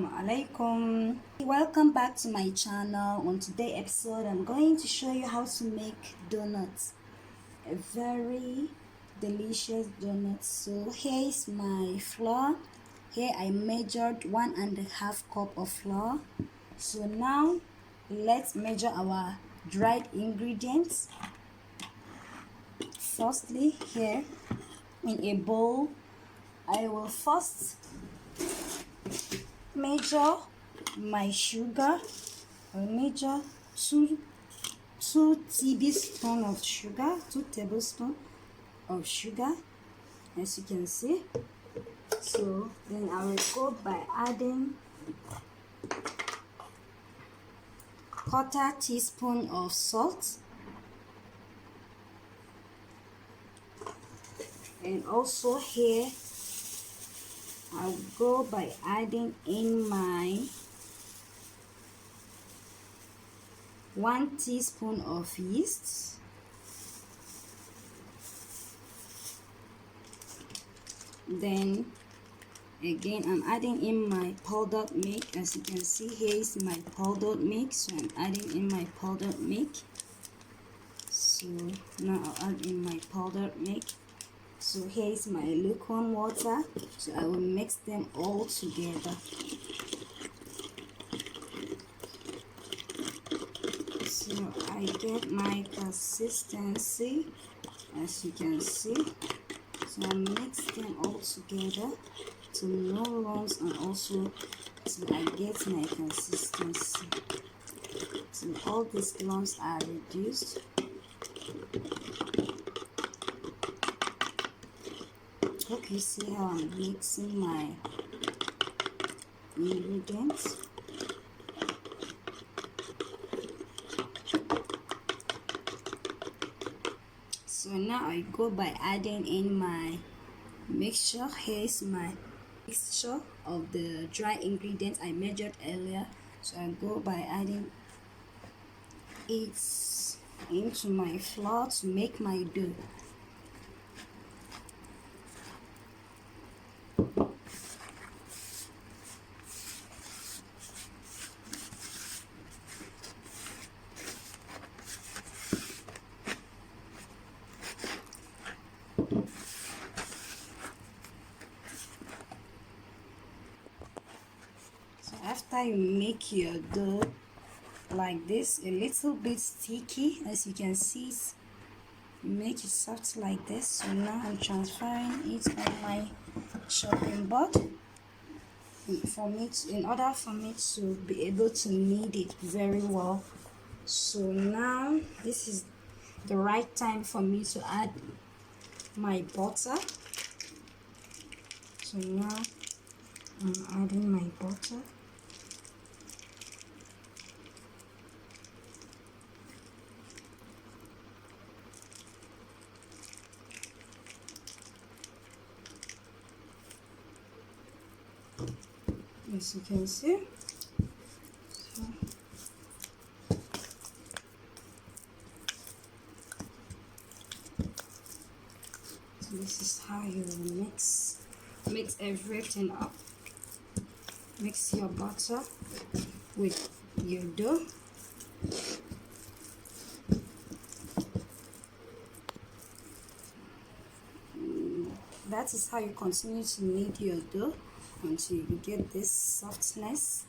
Assalamu alaikum. Welcome back to my channel. On today's episode, I'm going to show you how to make donuts. A very delicious donut. So here is my flour. Here I measured 1.5 cup of flour. So now let's measure our dried ingredients. Firstly, here in a bowl, I will first measure my sugar. I'll measure two tablespoons of sugar, 2 tablespoons of sugar, as you can see. So then I will go by adding 1/4 teaspoon of salt, and also here I'll go by adding in my 1 teaspoon of yeast, then again I'm adding in my powdered milk. As you can see, here is my powdered milk, so I'm adding in my powdered milk. So now I'll add in my powdered milk. So here is my lukewarm water, so I will mix them all together. So I get my consistency, as you can see. So I mix them all together to no lumps, and also till I get my consistency. So all these lumps are reduced. Hope you see how I'm mixing my ingredients. So now I go by adding in my mixture. Here's my mixture of the dry ingredients I measured earlier. So I go by adding it into my flour to make my dough. After you make your dough like this, a little bit sticky, as you can see, you make it soft like this. So now I'm transferring it on my chopping board in order for me to be able to knead it very well. So now this is the right time for me to add my butter. So now I'm adding my butter. As you can see, so this is how you mix everything up. Mix your butter with your dough. That is how you continue to knead your dough until you get this softness,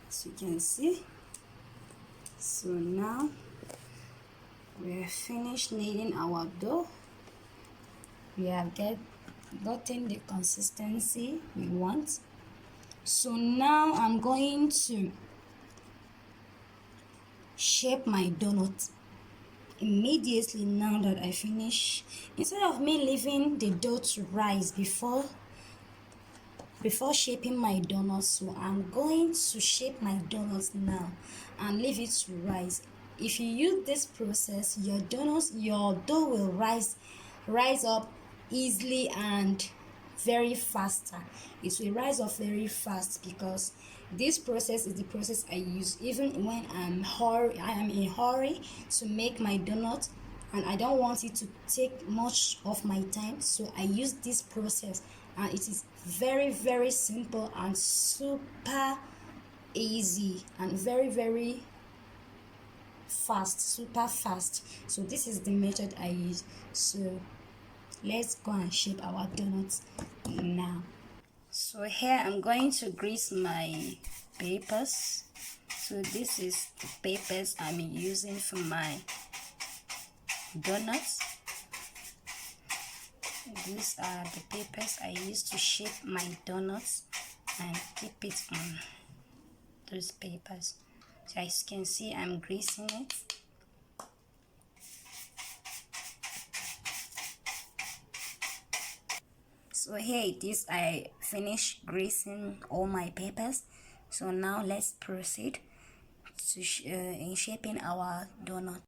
as you can see. So now we have finished kneading our dough. We have gotten the consistency we want. So now I'm going to shape my donut. Immediately now that I finish, instead of me leaving the dough to rise before shaping my donuts, so I'm going to shape my donuts now and leave it to rise. If you use this process, your dough will rise up easily and very faster. It will rise up very fast because this process is the process I use even when I am in a hurry to make my donut, and I don't want it to take much of my time. So I use this process, and it is Very, very simple and super easy and very, very fast, super fast. So this is the method I use. So let's go and shape our donuts now. So here I'm going to grease my papers. So this is the papers I'm using for my donuts. These are the papers I use to shape my donuts and keep it on those papers. So as you can see, I'm greasing it. So here it is, I finished greasing all my papers. So now let's proceed to in shaping our donut.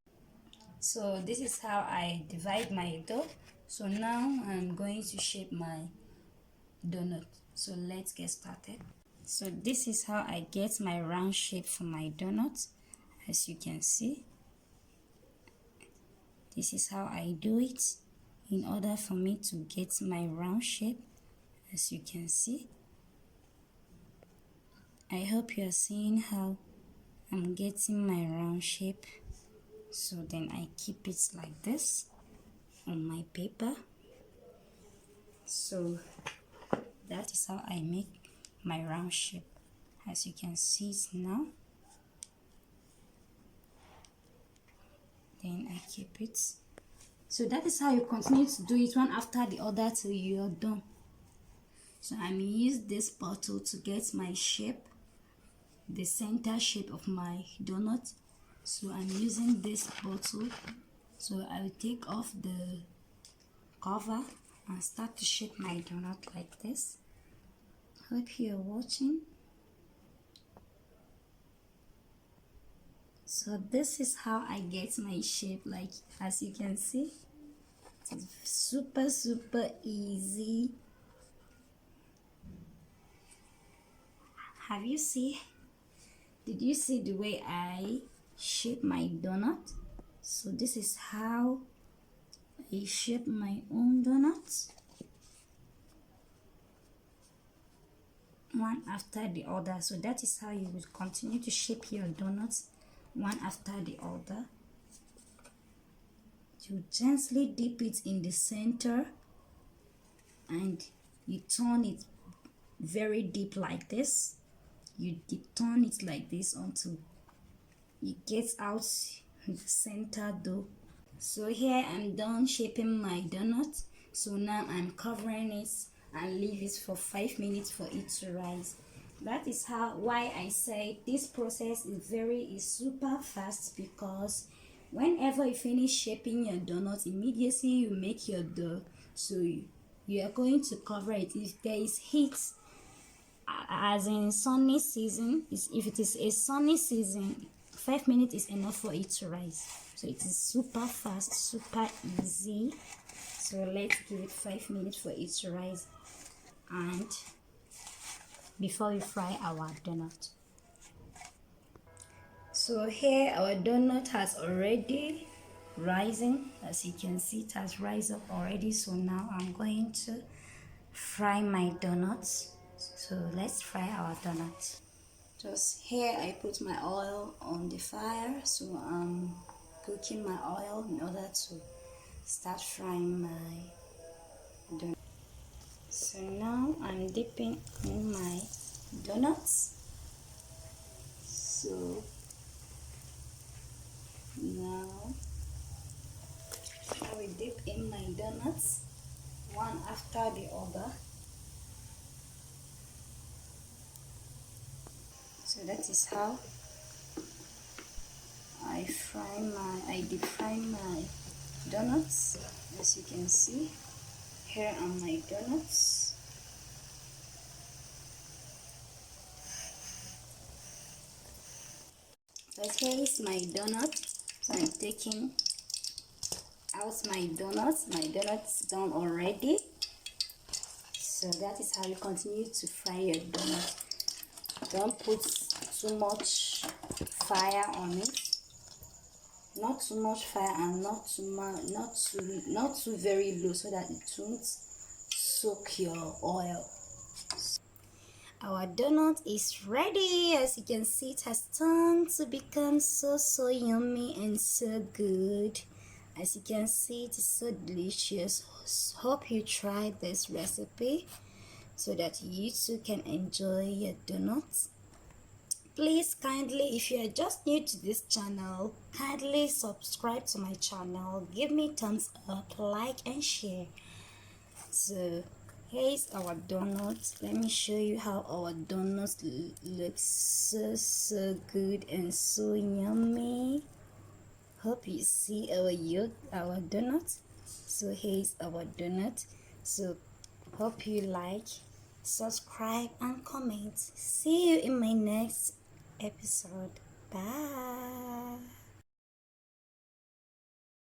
So this is how I divide my dough. So now I'm going to shape my donut. So let's get started. So this is how I get my round shape for my donut. As you can see, this is how I do it in order for me to get my round shape. As you can see, I hope you are seeing how I'm getting my round shape. So then I keep it like this on my paper. So that is how I make my round shape. As you can see it now, then I keep it. So that is how you continue to do it one after the other till you're done. So I'm using this bottle to get my shape, the center shape of my donut. So I'm using this bottle. So I will take off the cover and start to shape my donut like this. Hope you're watching. So this is how I get my shape, like as you can see. It's super easy. Have you seen? Did you see the way I shape my donut? So this is how I shape my own donuts, one after the other. So that is how you will continue to shape your donuts one after the other. You gently dip it in the center and you turn it very deep like this. You turn it like this until it gets out the center dough. So here I'm done shaping my donut. So now I'm covering it and leave it for 5 minutes for it to rise. That is why I say this process is super fast, because whenever you finish shaping your donut, immediately you make your dough. So you are going to cover it. If there is heat, as in sunny season, if it is a sunny season, 5 minutes is enough for it to rise. So it is super fast, super easy. So let's give it 5 minutes for it to rise, and before we fry our donut. So here our donut has already risen. As you can see, it has risen up already. So now I'm going to fry my donuts. So let's fry our donuts. Just here I put my oil on the fire. So I'm cooking my oil in order to start frying my donut. So now I'm dipping in my donuts. So now I will dip in my donuts one after the other. So that is how I deep fry my donuts. As you can see, here are my donuts. So here is my donut. So I'm taking out my donuts. My donuts done already. So that is how you continue to fry your donut. Don't put too much fire on it. Not too much fire and not too very low, so that it won't soak your oil. Our donut is ready. As you can see, it has turned to become so yummy and so good. As you can see, it is so delicious. Hope you try this recipe so that you too can enjoy your donuts. Please kindly, if you are just new to this channel, kindly subscribe to my channel, give me thumbs up, like and share. So here's our donuts. Let me show you how our donuts look so good and so yummy. Hope you see our donut. So here's our donut. So hope you like, subscribe and comment. See you in my next episode. Bye.